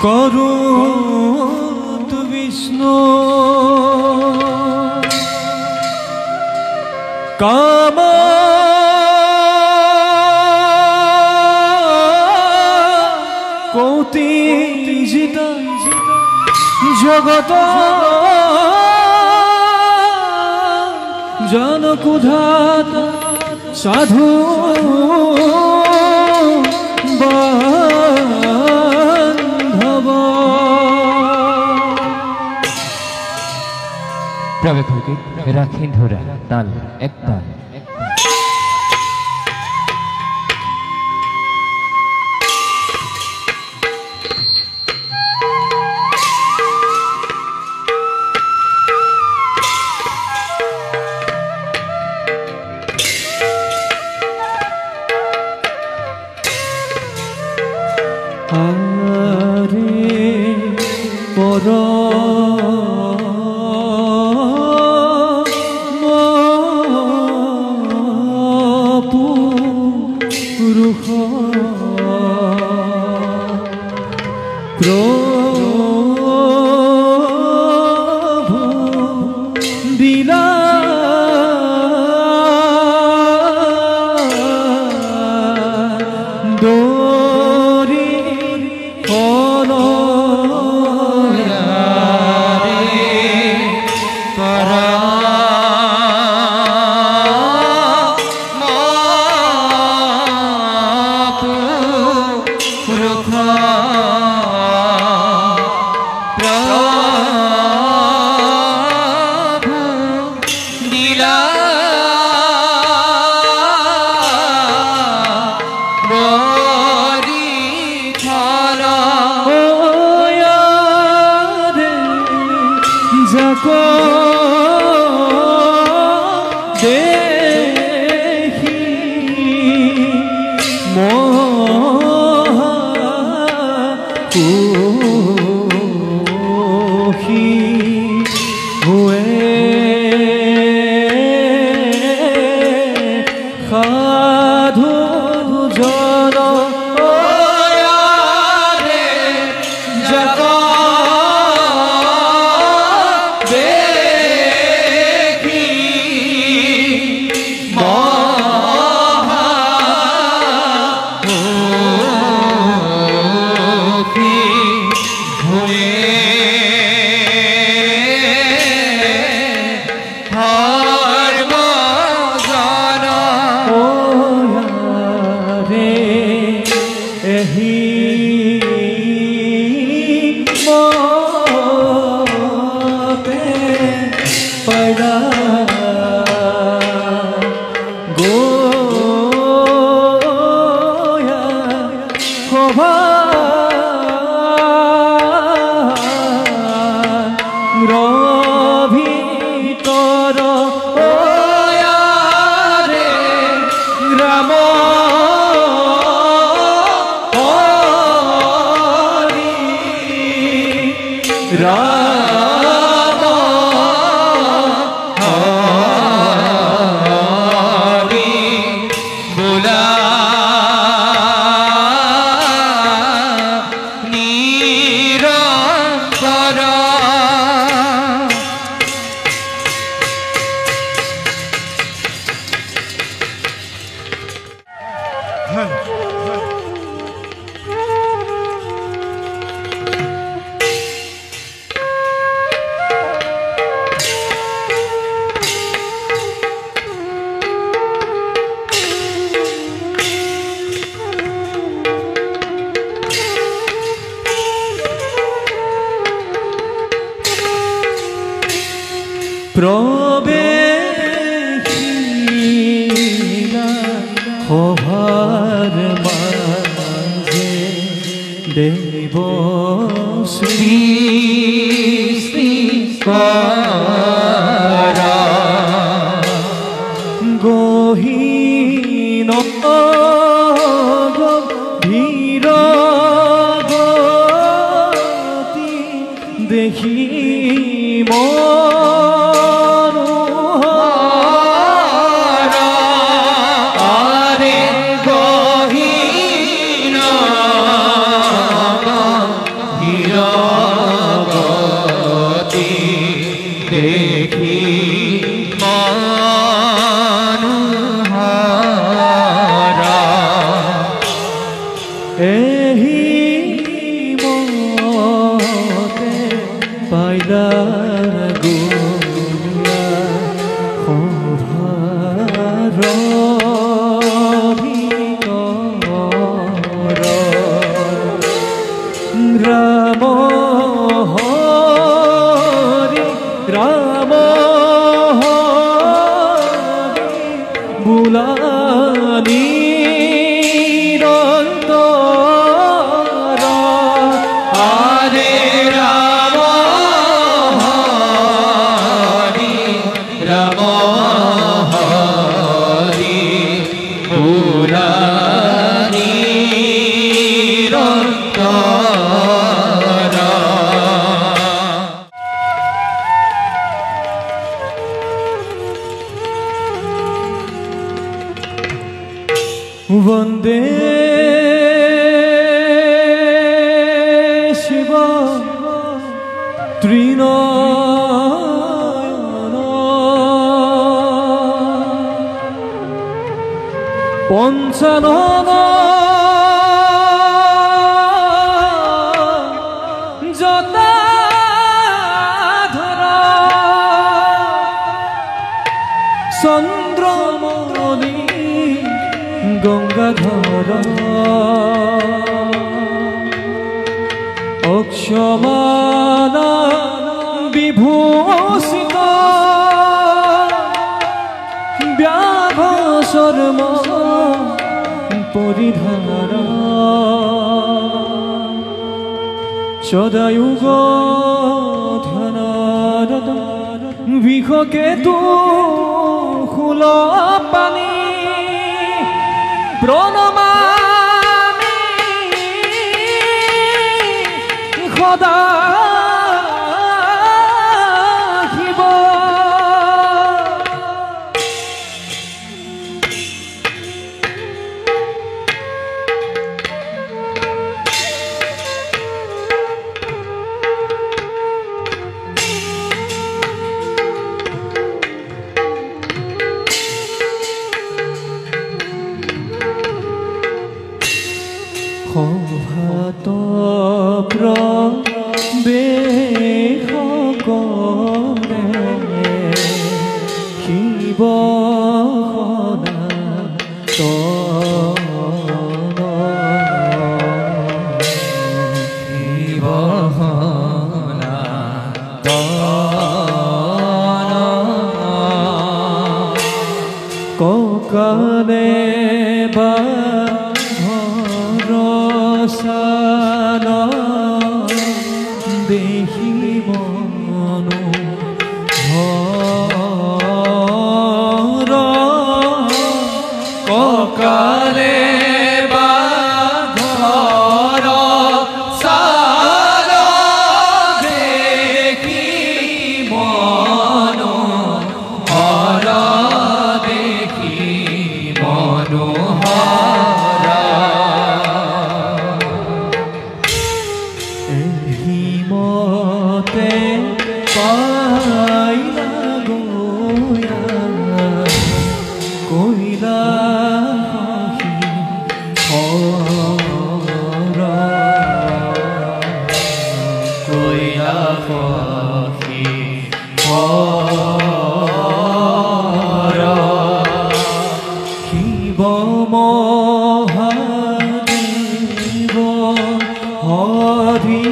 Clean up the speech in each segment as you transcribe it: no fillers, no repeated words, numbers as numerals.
করুত বিষ্ণু কাম কৌতিজিত জগত জনকুধাত সাধু বান্ধব প্রবেশ রাখেন ধরা তাল এক তাল প্রবেশিলা সভার মাঝে দেব শ্রী গহীন ধীর গতি দেখি हीरा দেহি মতে পাইলা গুয়া সভাৰ ভিতৰ ৰাম হৰি ৰাম হৰি বোলা वंदे शिव त्रिनयन पंचानन जटाधर चंद्रमणि गंगाधर अक्षमाला विभूषित व्याघ्रचर्म परिधार सदायुग ध्यानरत विषकेतु शूलपाणि प्रणमामि सदा शिव সভাত প্ৰৱেশ কৰে শিৱ ককালে বা ভৰসানা দেখি মনো হৰ ককালে বা ভৰসানা দেখি মনো হৰ দেখি মনোহৰ হিমতে পাইলা গোয়া কইলা হৰ কইলা হৰ শিৱ মহাদেৱ হৰি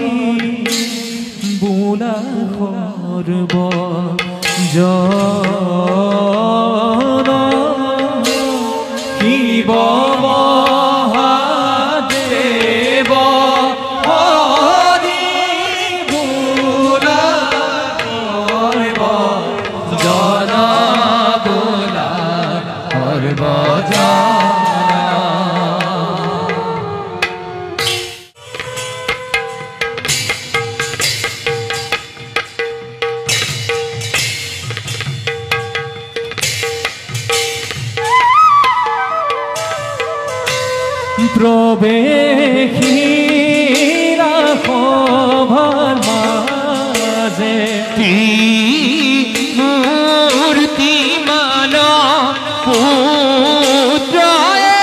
বোলা সৰ্ব জন শিৱ মহাদেৱ হৰি বোলা সৰ্ব জন বোলা সৰ্ব জন প্ৰবেশিৰা সভাৰ মাঝে মূৰ্তি মালা পুত্ৰয়ে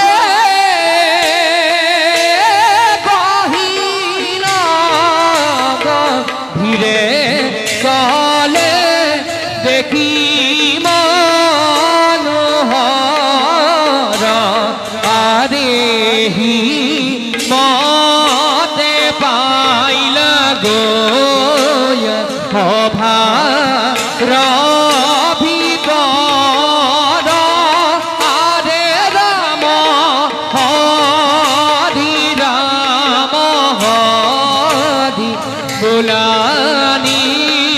ফুলানীৰ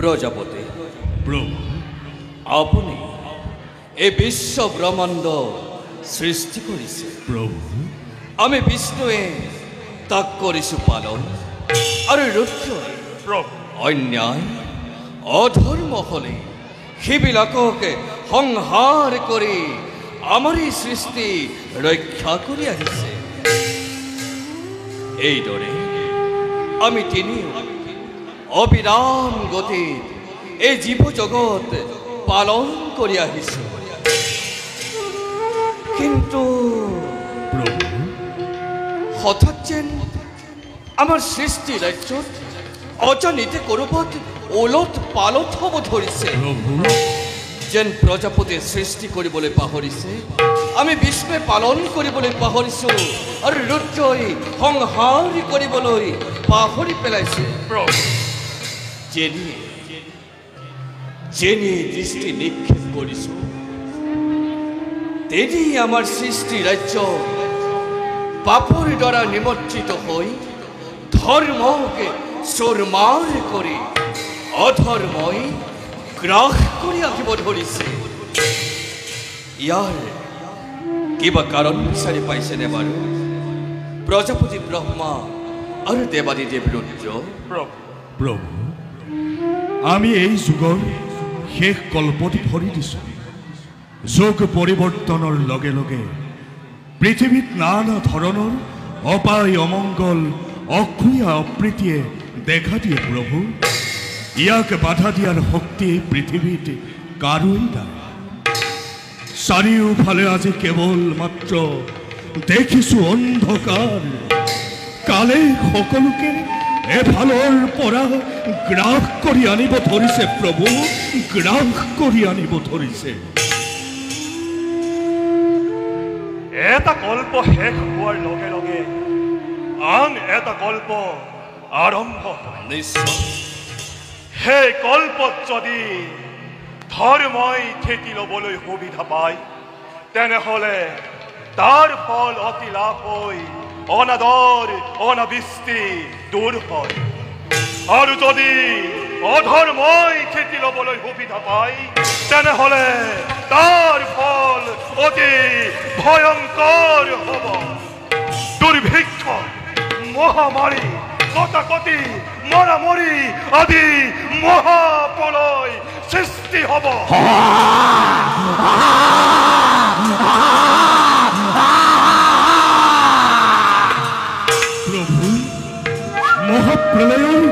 প্ৰজাপতি প্ৰভু, আপনি এই বিশ্ব ব্ৰহ্মাণ্ড সৃষ্টি কৰিছে প্ৰভু। আমি বিষ্ণুৱে তাক কৰিছো পালন, আৰু ৰুদ্ৰই অন্যায় অধৰ্ম হলে সেইবিলাককে সংহাৰ কৰি আমাৰ এই সৃষ্টি ৰক্ষা কৰি আহিছে। এইদৰে আমি তিনিও অবিৰাম গতিত এই জীৱ জগত পালন কৰি আহিছো। কিন্তু হঠাৎ যেন আমাৰ সৃষ্টি ৰাজ্যত অজানিতে ক'ৰবাত ওলট পালট হ'ব ধৰিছে। যেন প্ৰজাপতিয়ে সৃষ্টি কৰিবলৈ পাহৰিছে, আমি বিষ্ণুৱে পালন কৰিবলৈ পাহৰিছো, আৰু ৰুদ্ৰই সংহাৰ কৰিবলৈ পাহৰি পেলাইছে। যেনে দৃষ্টি নিক্ষেপ কৰিছো, তেনি আমাৰ সৃষ্টি ৰাজ্য পাপৰ দ্বাৰা নিমজ্জিত হৈ ধৰ্মকে চোৰমাৰ কৰি অধৰ্মই গ্ৰাস কৰি আহিব ধৰিছে। ইয়াৰ কিবা কাৰণ বিচাৰি পাইছেনে বাৰু প্ৰজাপতি ব্ৰহ্মা আৰু দেৱাদিদেৱ ৰুদ্ৰ? প্ৰভু, আমি এই যুগৰ শেষ কল্পত ভৰি দিছোঁ। যুগ পৰিৱৰ্তনৰ লগে লগে পৃথিৱীত নানা ধৰণৰ অপায় অমংগল অক্ৰিয়া অপ্ৰীতিয়ে দেখা দিয়ে। প্ৰভু, ইয়াক বাধা দিয়াৰ শক্তি পৃথিৱীত কাৰোৱেই নাই। চাৰিওফালে আজি কেৱল মাত্ৰ দেখিছোঁ অন্ধকাৰ। কালে সকলোকে এফালৰ পৰা গ্ৰাস কৰি আনিব ধৰিছে। প্ৰভু, গ্ৰাস কৰি আনিব ধৰিছে। এটা কল্প শেষ হোৱাৰ লগে লগে আন এটা কল্প আৰম্ভ হয়। নিশ্চয় সেই কল্পত যদি ধৰ্মই ঠেকি ল'বলৈ সুবিধা পায়, তেনেহ'লে তাৰ ফল অতি লাভ হৈ অনাদৰ অনাবৃষ্টি দূৰ হয়। আৰু যদি অধৰ্মই ঠেকি ল'বলৈ সুবিধা পায়, তেনেহ'লে তাৰ ফল অতি ভয়ংকৰ হ'ব। দুৰ্ভিক্ষ, মহামাৰী, কটাকটি, মৰামৰি আদি মহাপ্ৰলয় সৃষ্টি হ'ব। প্ৰভু, মহাপ্ৰলয়ৰ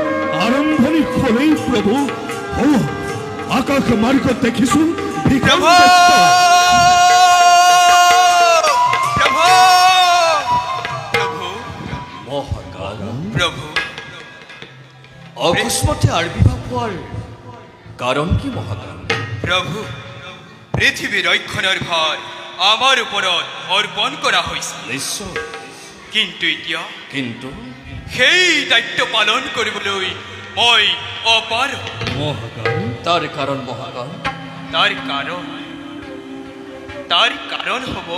আৰম্ভণি হ'লেই প্ৰভু আকাশ মাৰ্গত দেখিছোঁ প্রভু, অকস্মাতে আবির্ভাব হওয়ার কারণ কি মহাকাল? প্রভু, পৃথিবী রক্ষণের ভার আমার উপরত অর্পণ করা হয়েছে। নিশ্চয়, কিন্তু সেই দায়িত্ব পালন কৰিবলৈ মই অপাৰ। মহাকাল, তাৰ কাৰণ মহাকাল? তাৰ কাৰণ হব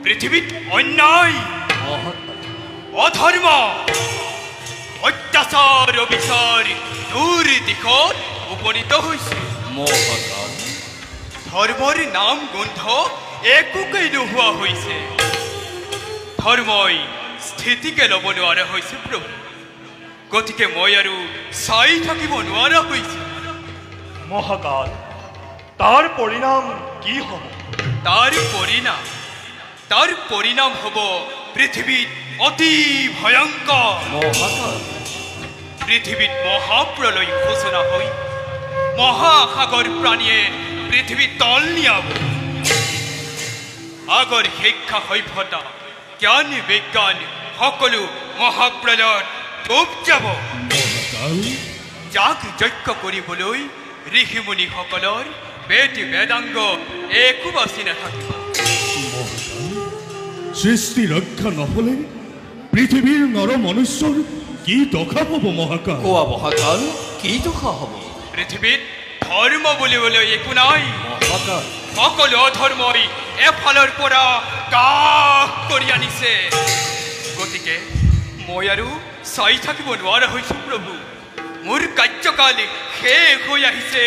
পৃথিবীত অন্যায়, অধৰ্ম, অত্যাচাৰ অবিচাৰ দূৰ দিশত উপনীত হৈছে। মহাকাল, ধৰ্মৰ নাম গোন্ধ একোকেই নোহোৱা হৈছে। ধৰ্মই স্থিতিকে ল'ব নোৱাৰা হৈছে। প্ৰভু, গতিকে মই আৰু চাই থাকিব নোৱাৰা হৈছোঁ। মহাকাল, তাৰ পৰিণাম কি হ'ব? তাৰ পৰিণাম হ'ব পৃথিৱীত অতি ভয়ংকৰ। মহাকাল, পৃথিৱীত মহাপ্ৰলয় ঘোষণা হৈ মহাসাগৰ প্ৰাণীয়ে পৃথিৱী তল নিয়াব। আগৰ শিক্ষা সভ্যতা জ্ঞান বিজ্ঞান সকলো মহাপ্ৰলয়ত ডুব যাব। যাগ যজ্ঞ কৰিবলৈ ঋষিমুনিসকলৰ বেদ বেদাংগ একো বাচি নাথাকিব। সৃষ্টি ৰক্ষা নহলে পৃথিৱীৰ নৰ মনুষ্যৰ কি দশা হব মহাকাল? কোৱা মহাকাল, কি দশা হ'ব? পৃথিৱীত ধৰ্ম বুলিবলৈ একো নাই। মহাকাল, সকলো অধৰ্মই এফালৰ পৰা কাষ কৰি আনিছে। গতিকে মই আৰু চাই থাকিব নোৱাৰা হৈছো প্ৰভু। মোৰ কাৰ্যকাল শেষ হৈ আহিছে।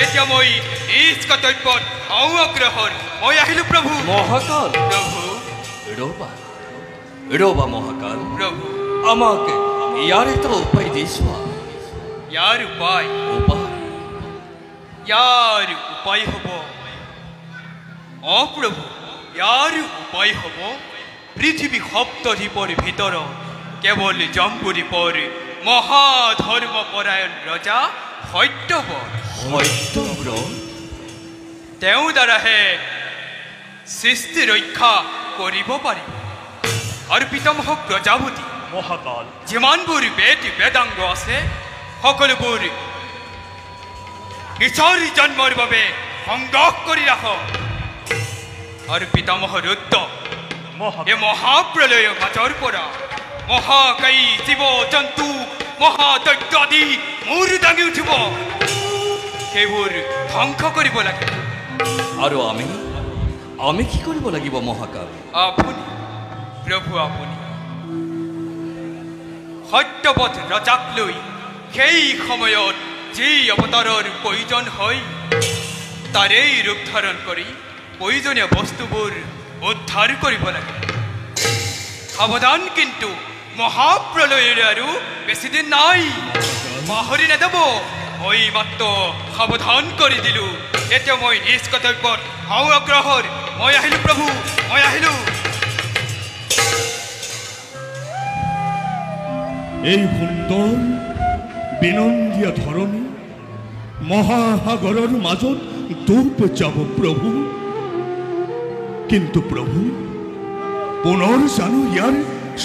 এতিয়া মই নিজ কৰ্তব্যত অগ্ৰসৰ মই আহিলো প্ৰভু। মহাকাল, প্ৰভু ৰবা ৰবা মহাকাল, প্ৰভু আমাক ইয়াৰ এটা উপায় দি চোৱা। ইয়াৰ উপায় হ'ব প্ৰভু, ইয়াৰ উপায় হ'ব পৃথিৱী সপ্তদ্বীপৰ ভিতৰত কেৱল জম্বুদ্বীপৰ মহাধৰ্মপৰায়ণ ৰজা সত্যব্ৰত। সত্যব্ৰত? তেওঁ দ্বাৰাহে সৃষ্টি ৰক্ষা কৰিব পাৰিব। আৰু পিতামহ প্ৰজাপতি মহাকাল, যিমানবোৰ বেদ বেদাংগ আছে সকলোবোৰ ঈশ্বৰ জন্মৰ বাবে সংগ্ৰহ কৰি ৰাখক। আৰু পিতামহ ৰুদ্ৰ এই মহাপ্ৰলয়ৰ মাজৰ পৰা মহাকায়ী জীৱ জন্তু মহাদৈত্য আদি মূৰ দাঙি উঠিব, সেইবোৰ ধ্বংস কৰিব লাগে। আৰু আমি কি কৰিব লাগিব মহাকাল? আপুনি প্ৰভু আপুনি সত্যপথ ৰজাক লৈ সেই সময়ত যি অৱতাৰৰ প্ৰয়োজন হয় তাৰেই ৰূপ ধাৰণ কৰি প্ৰয়োজনীয় বস্তুবোৰ উদ্ধাৰ কৰিব লাগে। সাৱধান, কিন্তু মহাপ্ৰলয়ৰে আৰু বেছিদিন নাই, পাহৰি নাযাব। মই মাত্ৰ সাৱধান কৰি দিলো। এতিয়া মই নিজ কৰ্তব্যত অগ্ৰসৰ মই আহিলো প্ৰভু, মই আহিলো। এই সুন্দৰ বিনন্দীয়া ধৰণী মহাসাগৰৰ মাজত ডুব যাব প্ৰভু। কিন্তু প্ৰভু পুনৰ জানো ইয়াৰ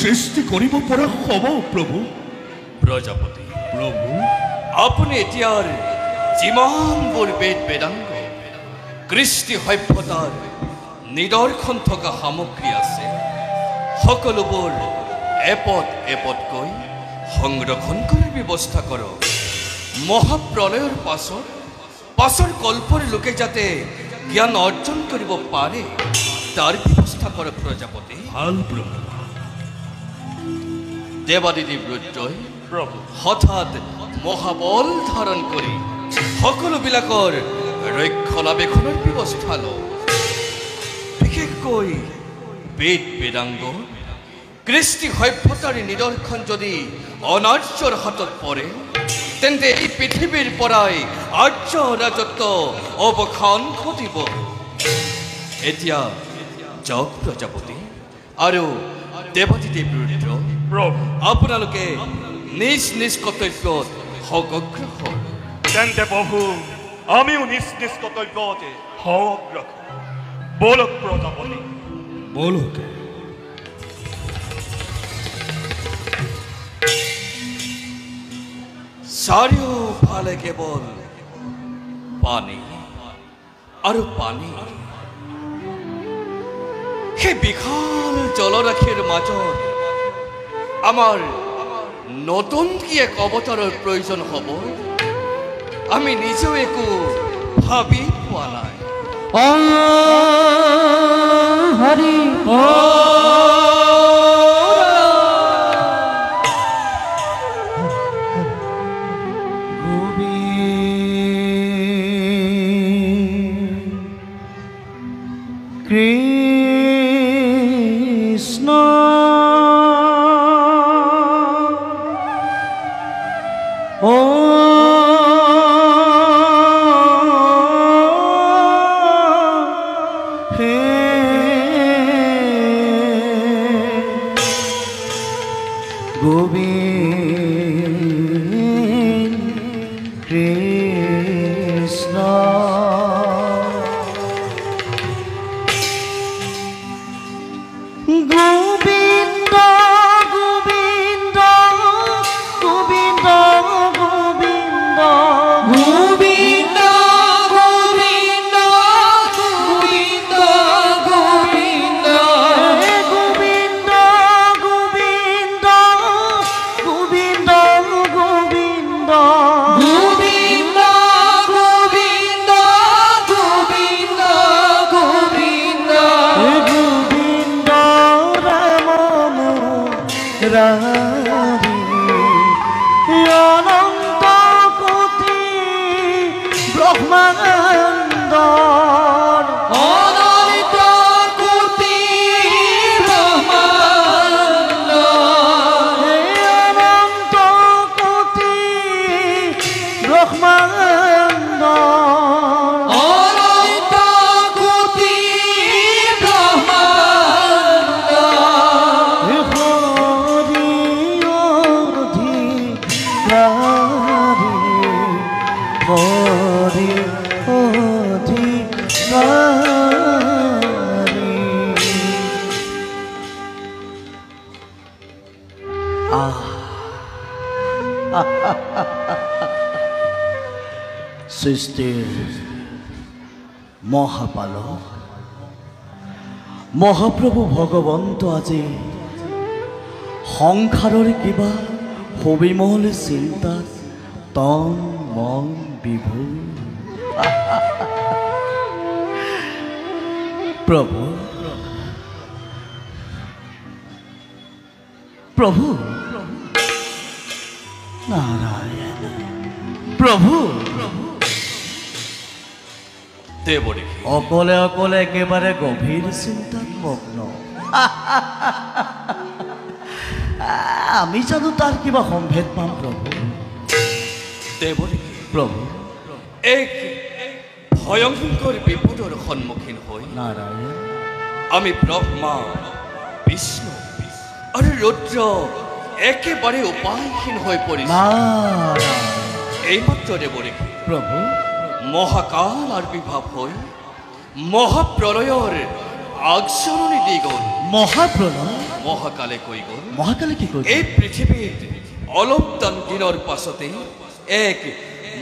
সৃষ্টি কৰিব পৰা হ'ব প্ৰভু? প্ৰজাপতি প্ৰভু আপুনি এতিয়াৰ যিমানবোৰ বেদ বেদাংগ কৃষ্টি সভ্যতাৰ নিদৰ্শন থকা সামগ্ৰী আছে সকলোবোৰ এপদ এপদকৈ সংৰক্ষণ কৰাৰ ব্যৱস্থা কৰক। মহাপ্ৰলয়ৰ পাছৰ কল্পৰ লোকে যাতে জ্ঞান অৰ্জন কৰিব পাৰে তাৰ ব্যৱস্থা কৰক প্ৰজাপতি। ভাল প্ৰভু। দেৱাদিদেৱ ৰুদ্ৰই প্ৰভু হঠাৎ মহাবল ধাৰণ কৰি সকলোবিলাকৰ ৰক্ষণাবেক্ষণৰ ব্যৱস্থা লওক। বিশেষকৈ বেদ বেদাংগ কৃষ্টি সভ্যতাৰ নিদৰ্শন যদি অনাৰ্যৰ হাতত পৰে তেন্তে এই পৃথিৱীৰ পৰাই আৰ্য ৰাজত্ব অৱসান ঘটিব। এতিয়া যাওক প্ৰজাপতি আৰু দেৱাদিদেৱ ৰুদ্ৰ, প্ৰভু আপোনালোকে নিজ নিজ কৰ্তব্যত অগ্ৰসৰ। তেন্তে প্ৰভু আমিও নিজ নিজ কৰ্তব্যতে অগ্ৰসৰ। বলক প্ৰজাপতি, বলক। চাৰিওফালে কেৱল পানী আৰু পানী। সেই বিশাল জলৰাশিৰ মাজত আমাৰ নতুন কি এক অৱতাৰৰ প্ৰয়োজন হ'ব আমি নিজেও একো ভাবি পোৱা নাই। হৰি কৃষ্ণ ও হে গোবিন্দ কৃষ্ণ গোবিন্দ গোবিন্দ গোবিন্দ গোবিন্দ ব্রহ্মাণ্ডর অনন্ত কোটি ব্রহ্মাণ্ড হে অনন্ত কোটি ব্রহ্মাণ্ড অনন্ত কোটি ব্রহ্মাণ্ড হে হরি অধিকারী হরি অধিকারী সৃষ্টিৰ মহাপালক মহাপ্ৰভু ভগৱন্ত আজি সংসাৰৰ কিবা সুবিমল চিন্তাত তন মন বিভোৰ প্ৰভু প্ৰভু নাৰায়ণ প্ৰভু দেবৰেখে অকলে অকলে একেবাৰে গভীৰ চিন্তাত মগ্ন আমি জানো তাৰ কিবা সম্ভেদ পাম প্ৰভু দেবৰেখে প্ৰভু এক ভয়ঙ্কৰ বিপদৰ সন্মুখীন হৈ নাৰায়ণ আমি ব্ৰহ্মা বিষ্ণু আৰু ৰুদ্ৰ একেবাৰে উপায়হীন হৈ পৰিছো নাৰায়ণ এইমাত্ৰ দেবৰেখে প্ৰভু মহাকাল আবিৰ্ভাৱ হৈ মহাপ্ৰলয়ৰ আগজননী দি গ'ল মহাপ্ৰণয় মহাকালে কৈ গ'ল মহাকালে কি কৈছে এই পৃথিৱীত অলপমান দিনৰ পাছতে এক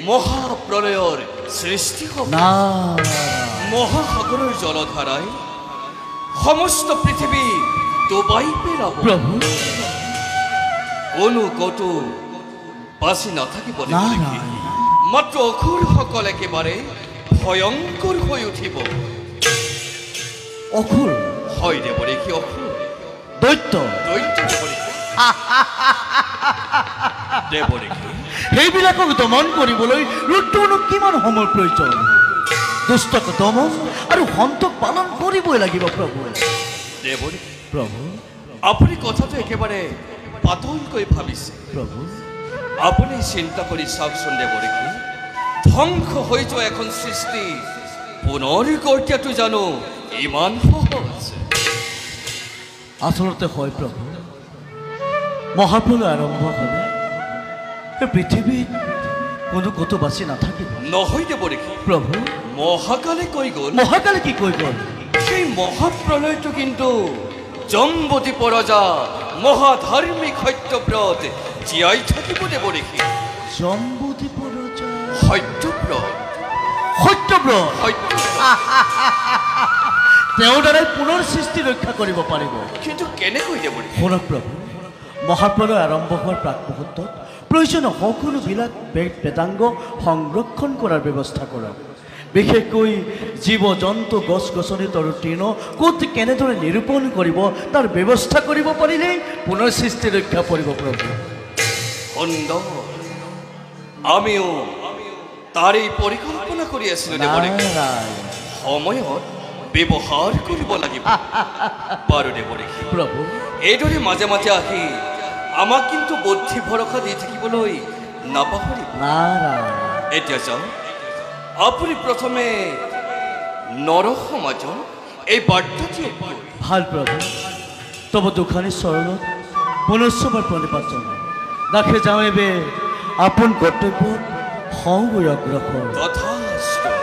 মহাপ্ৰলয়ৰ সৃষ্টি হ'ব নাৰায়ণ মহাসাগৰৰ জলধাৰাই সমস্ত পৃথিৱী ডুবাই পেলাব প্ৰভু কোনো কতো বাচি নাথাকিব নাৰায়ণ মাত্ৰ অসুৰসকল একেবাৰে ভয়ংকৰ হৈ উঠিব অসুৰ হয় দেৱৰেখী অসুৰ দৈত্য দৈত্য দেৱৰেখী দেৱৰেখী সেইবিলাকক দমন কৰিবলৈ ৰুদ্ৰনো কিমান সময়ৰ প্ৰয়োজন দুষ্টক দমন আৰু সন্তক পালন কৰিবই লাগিব প্ৰভু দেৱৰেখী প্ৰভু আপুনি কথাটো একেবাৰে পাতলকৈ ভাবিছে প্ৰভু আপুনি চিন্তা কৰি চাওকচোন দেৱৰেখী ধ্বংস হৈ যোৱা এখন সৃষ্টি পুনৰ গঢ়িয়াটো জানো ইমান সহজ আচলতে হয় প্ৰভু মহাপ্ৰলয় আৰম্ভ হ'লে এই পৃথিৱীত কোনো ক'তো বাচি নাথাকিব নহয় দেৱৰেখী প্ৰভু মহাকালে কৈ গ'ল মহাকালে কি কৈ গ'ল সেই মহাপ্ৰলয়টো কিন্তু জম্বতী পৰজা মহাধাৰ্মিক সত্যব্ৰত জীয়াই থাকিব দেৱৰেখী জম্বুদ্বীপ ৰজা সত্যব্ৰত সত্যব্ৰত সত্যব্ৰত তেওঁৰ দ্বাৰাই পুনৰ সৃষ্টি ৰক্ষা কৰিব পাৰিব কিন্তু কেনেকৈ দেৱৰেখী শুনক প্ৰভু মহাপ্ৰলয় আৰম্ভ হোৱাৰ প্ৰাক মুহূৰ্তত প্ৰয়োজনীয় সকলোবিলাক বেদ বেদাংগ সংৰক্ষণ কৰাৰ ব্যৱস্থা কৰক বিশেষকৈ জীৱ জন্তু গছ গছনি তৰু তৃণ ক'ত কেনেদৰে নিৰূপণ কৰিব তাৰ ব্যৱস্থা কৰিব পাৰিলেই পুনৰ সৃষ্টি ৰক্ষা পৰিব প্ৰভু সুন্দৰ আমিও তাৰেই পৰিকল্পনা কৰি আছিলোঁ দেৱৰেখী নাৰায়ণ সময়ত ব্যৱহাৰ কৰিব লাগিব বাৰু দেৱৰেখী প্ৰভু এইদৰে মাজে মাজে আহি আমাক কিন্তু বুদ্ধি ভৰসা দি থাকিবলৈ নাপাহৰিব নাৰায়ণ এতিয়া যাওঁ আপুনি প্ৰথমে নৰ সমাজৰ এই বাৰ্তাটি ভাল প্ৰভু তব দুখানি চৰণত পুনশ্চবাৰ প্ৰণিপাত জনায় দাসে যাওঁ এবে আপোন কৰ্তব্যত সংগৈ অগ্ৰসৰ তথাস্তু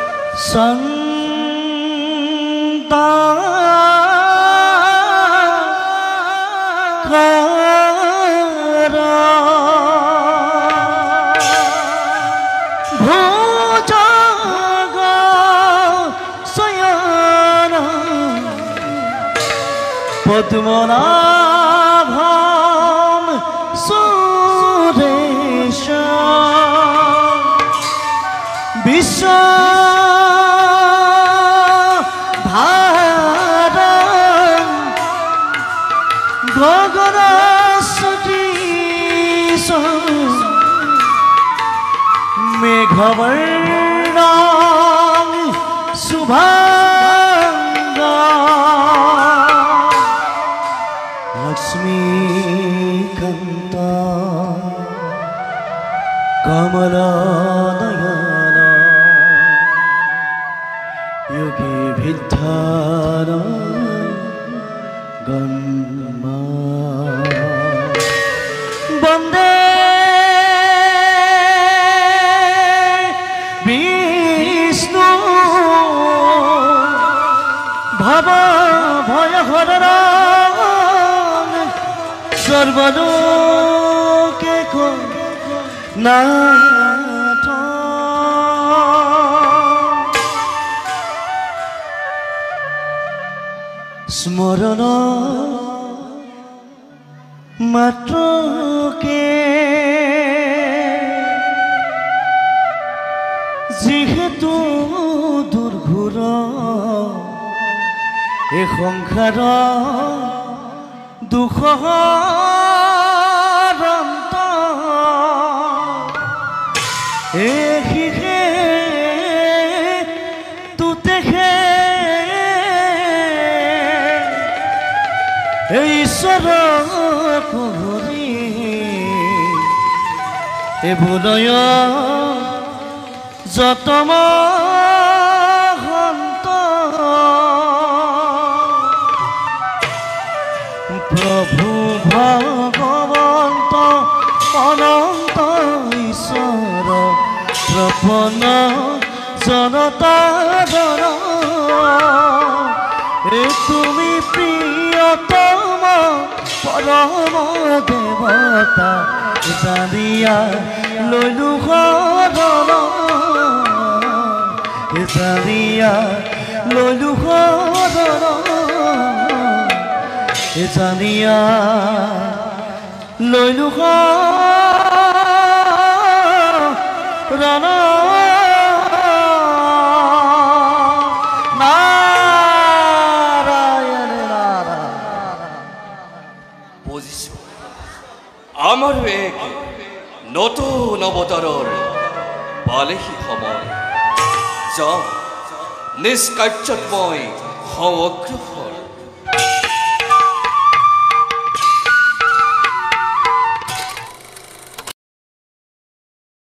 পদ্মনাভম সুরেশ বিশ্ব ভারম গগন সতীশ মেঘবর্ণ কমল নয়ন যোগী বিদ্যান গন্মা বন্দে বিষ্ণু ভব ভয় হরণ সর্বলোকে নাথ স্মরণ মাত্রকে যিহেতু দুৰ্ঘোৰ এই সংসাৰ দুখৰ অন্ত এহিহে তুতেহে ঈশ্বৰক হৰি এই বুদয় যতম হন্ত প্ৰভু ভগবন্ত অনন্ত ঈশ্বৰ প্ৰপন্ন জনতাৰ তুমি প্ৰিয়তম পৰম দেবতা জানিয়া লইলু শৰণ জানিয়া লইলু শৰণ জানিয়া লইলু শৰণ নাৰায়ণ নাৰায়ণ বুজিছো আমাৰো এক নতুন অৱতাৰৰ পালেহি সময় যাওঁ নিষ্কাৰ্যত মই সমগ্ৰ